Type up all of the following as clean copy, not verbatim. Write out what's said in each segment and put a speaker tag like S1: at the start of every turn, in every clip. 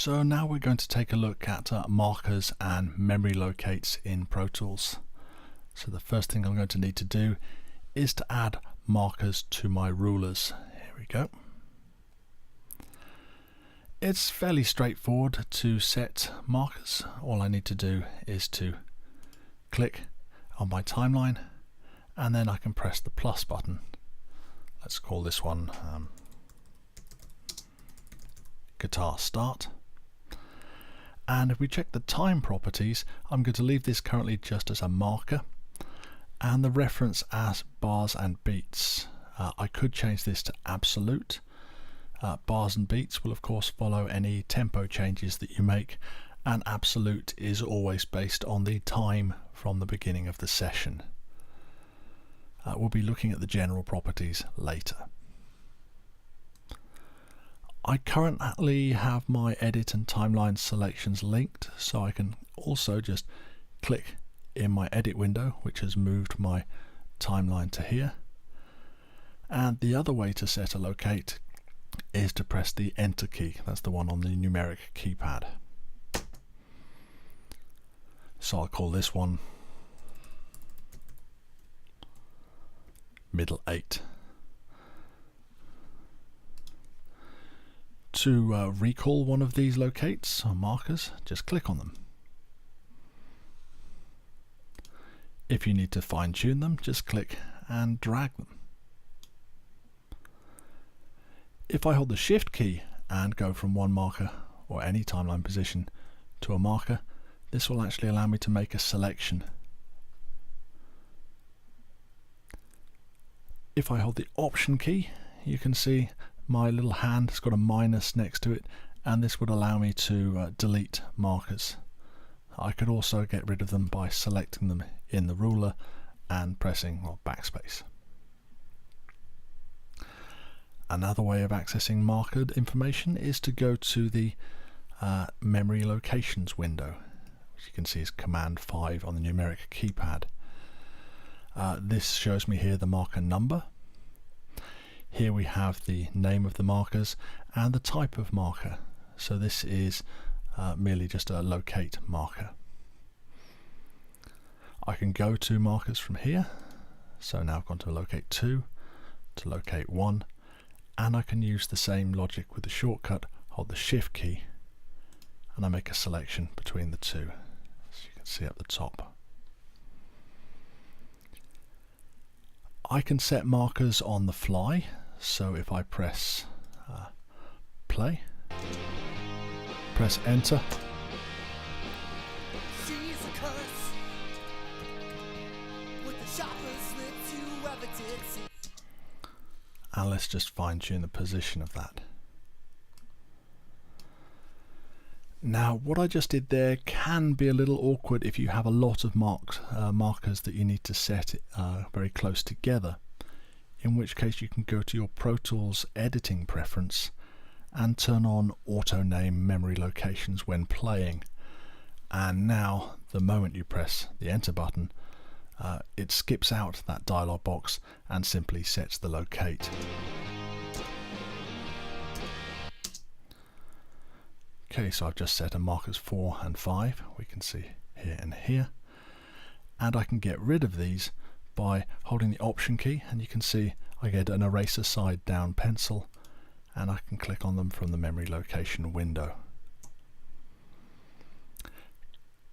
S1: So now we're going to take a look at markers and memory locates in Pro Tools. So the first thing I'm going to need to do is to add markers to my rulers. Here we go. It's fairly straightforward to set markers. All I need to do is to click on my timeline and then I can press the plus button. Let's call this one guitar start. And if we check the time properties, I'm going to leave this currently just as a marker and the reference as bars and beats. I could change this to absolute. Bars and beats will of course follow any tempo changes that you make, and absolute is always based on the time from the beginning of the session. We'll be looking at the general properties later. I currently have my edit and timeline selections linked, so I can also just click in my edit window, which has moved my timeline to here. And the other way to set a locate is to press the enter key. That's the one on the numeric keypad. So I'll call this one middle 8. To recall one of these locates or markers, just click on them. If you need to fine tune them, just click and drag them. If I hold the shift key and go from one marker or any timeline position to a marker, this will actually allow me to make a selection. If I hold the option key, you can see my little hand has got a minus next to it, and this would allow me to delete markers. I could also get rid of them by selecting them in the ruler and pressing backspace. Another way of accessing markered information is to go to the memory locations window, which you can see is Command 5 on the numeric keypad. This shows me here the marker number. Here we have the name of the markers and the type of marker. So this is merely just a locate marker. I can go to markers from here. So now I've gone to locate 2, to locate 1, and I can use the same logic with the shortcut, hold the shift key, and I make a selection between the two, as you can see up the top. I can set markers on the fly, so if I press play, press enter, and let's just fine tune the position of that. Now what I just did there can be a little awkward if you have a lot of markers that you need to set very close together, in which case you can go to your Pro Tools editing preference and turn on auto name memory locations when playing, and now the moment you press the enter button it skips out that dialog box and simply sets the locate. Okay, so I've just set a markers 4 and 5, we can see here and here, and I can get rid of these by holding the option key, and you can see I get an eraser side down pencil, and I can click on them from the memory location window. A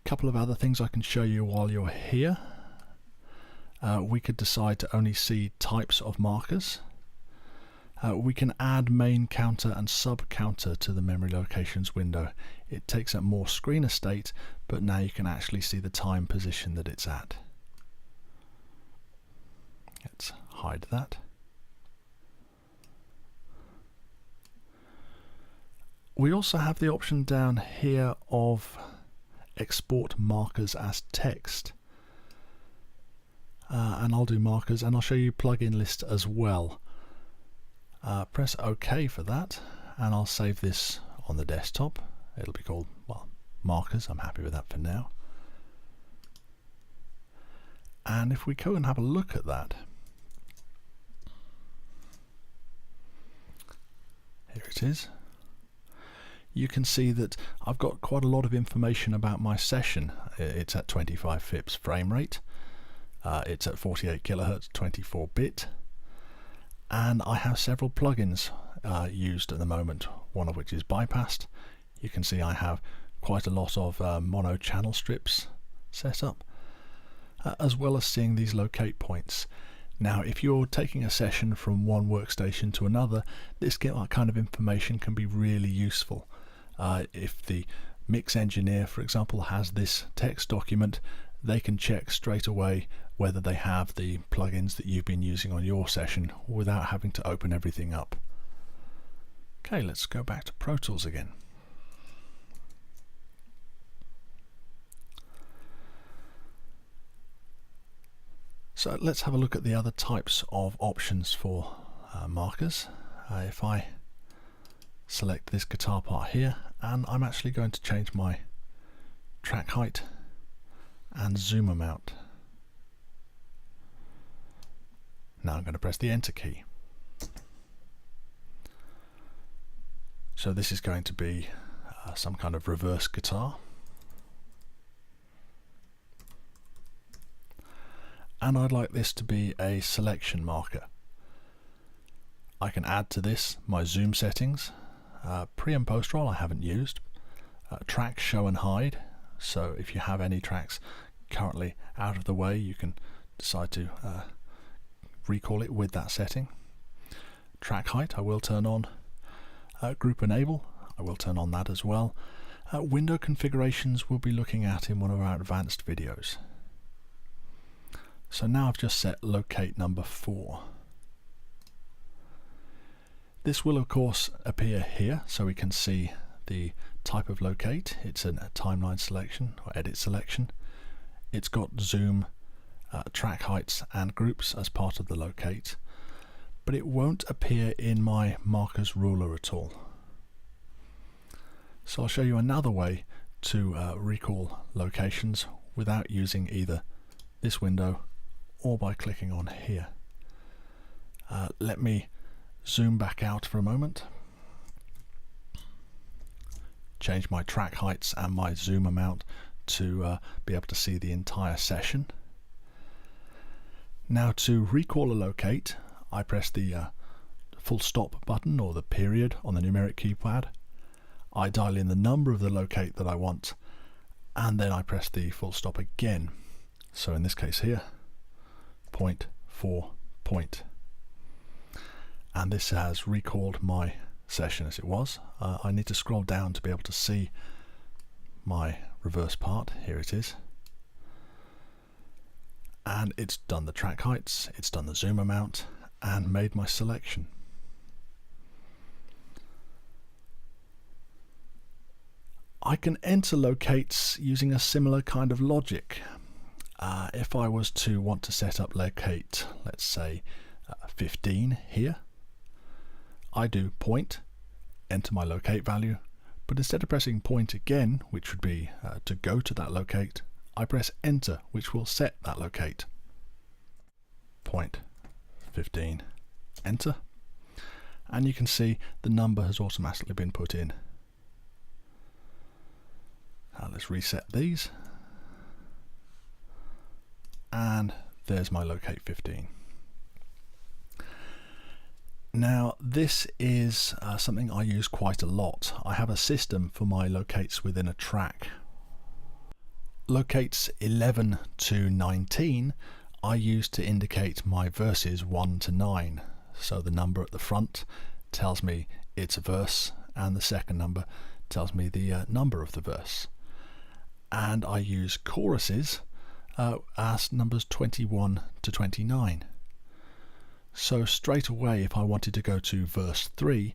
S1: couple of other things I can show you while you're here. We could decide to only see types of markers. We can add main counter and sub counter to the memory locations window. It takes up more screen estate, but now you can actually see the time position that it's at. Let's hide that. We also have the option down here of export markers as text. And I'll do markers, and I'll show you plugin list as well. Press OK for that, and I'll save this on the desktop. It'll be called, well, markers. I'm happy with that for now. And if we go and have a look at that, here it is. you can see that I've got quite a lot of information about my session. It's at 25 FIPS frame rate, it's at 48 kilohertz 24-bit, and I have several plugins used at the moment, one of which is bypassed. You can see I have quite a lot of mono channel strips set up, as well as seeing these locate points. Now, if you're taking a session from one workstation to another, this kind of information can be really useful. If the mix engineer, for example, has this text document, they can check straight away whether they have the plugins that you've been using on your session without having to open everything up. Okay, let's go back to Pro Tools again. So let's have a look at the other types of options for markers. If I select this guitar part here, and I'm actually going to change my track height and zoom amount. Now I'm going to press the Enter key. So this is going to be some kind of reverse guitar. And I'd like this to be a selection marker. I can add to this my zoom settings. Pre and post roll I haven't used. Track show and hide, so if you have any tracks currently out of the way, you can decide to recall it with that setting. Track height I will turn on. Group enable I will turn on that as well. Window configurations we'll be looking at in one of our advanced videos. So now I've just set locate number 4. This will of course appear here, so we can see the type of locate. It's a timeline selection or edit selection. It's got zoom, track heights and groups as part of the locate, but it won't appear in my markers ruler at all. So I'll show you another way to recall locations without using either this window or by clicking on here. Let me zoom back out for a moment, change my track heights and my zoom amount to be able to see the entire session. Now to recall a locate, I press the full stop button or the period on the numeric keypad. I dial in the number of the locate that I want, and then I press the full stop again. So in this case here, 0.4 point. And this has recalled my session as it was. I need to scroll down to be able to see my reverse part. Here it is. And it's done the track heights, it's done the zoom amount, and made my selection. I can enter locates using a similar kind of logic. If I was to want to set up locate, let's say 15 here, I do point, enter my locate value, but instead of pressing point again, which would be to go to that locate, I press enter, which will set that locate. Point 15, enter, and you can see the number has automatically been put in. Let's reset these, and there's my locate 15. Now this is something I use quite a lot. I have a system for my locates within a track. Locates 11 to 19 I use to indicate my verses 1 to 9. So the number at the front tells me it's a verse, and the second number tells me the number of the verse. And I use choruses as numbers 21 to 29. So straight away, if I wanted to go to verse 3,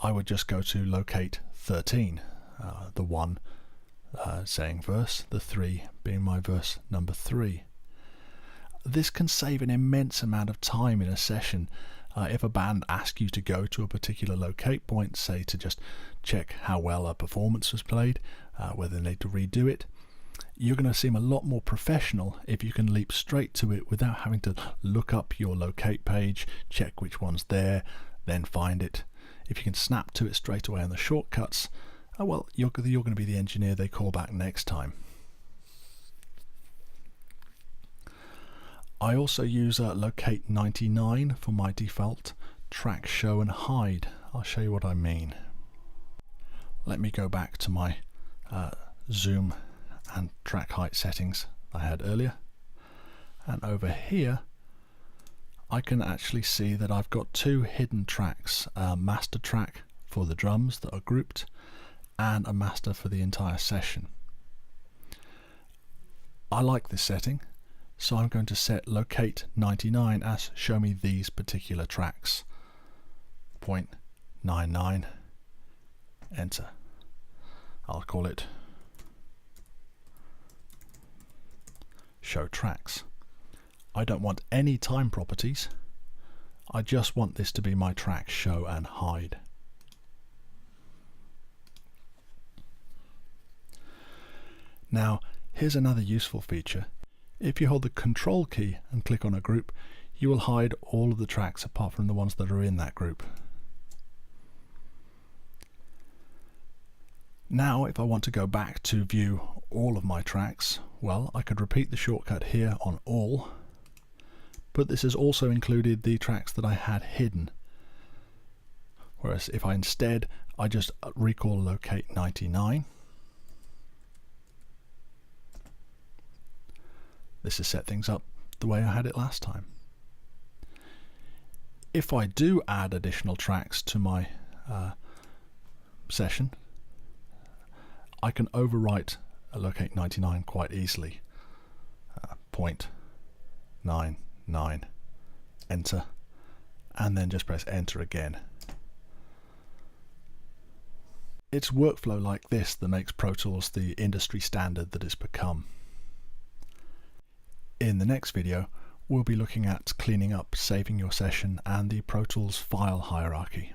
S1: I would just go to locate 13, the 1 saying verse, the 3 being my verse number 3. This can save an immense amount of time in a session. If a band asks you to go to a particular locate point, say to just check how well a performance was played, whether they need to redo it, you're going to seem a lot more professional if you can leap straight to it without having to look up your locate page, check which one's there, then find it. If you can snap to it straight away on the shortcuts, oh well, you're going to be the engineer they call back next time. I also use locate 99 for my default track show and hide. I'll show you what I mean. Let me go back to my zoom and track height settings I had earlier, and over here I can actually see that I've got two hidden tracks, a master track for the drums that are grouped and a master for the entire session. I like this setting, so I'm going to set locate 99 as show me these particular tracks. 0.99, enter. I'll call it show tracks. I don't want any time properties, I just want this to be my track show and hide. Now here's another useful feature. If you hold the control key and click on a group, you will hide all of the tracks apart from the ones that are in that group. Now if I want to go back to view all of my tracks, well, I could repeat the shortcut here on all, but this has also included the tracks that I had hidden. Whereas if I instead just recall locate 99, this has set things up the way I had it last time. If I do add additional tracks to my session, I can overwrite a locate 99 quite easily. 0.99, enter, and then just press enter again. It's workflow like this that makes Pro Tools the industry standard that it's become. In the next video, we'll be looking at cleaning up, saving your session, and the Pro Tools file hierarchy.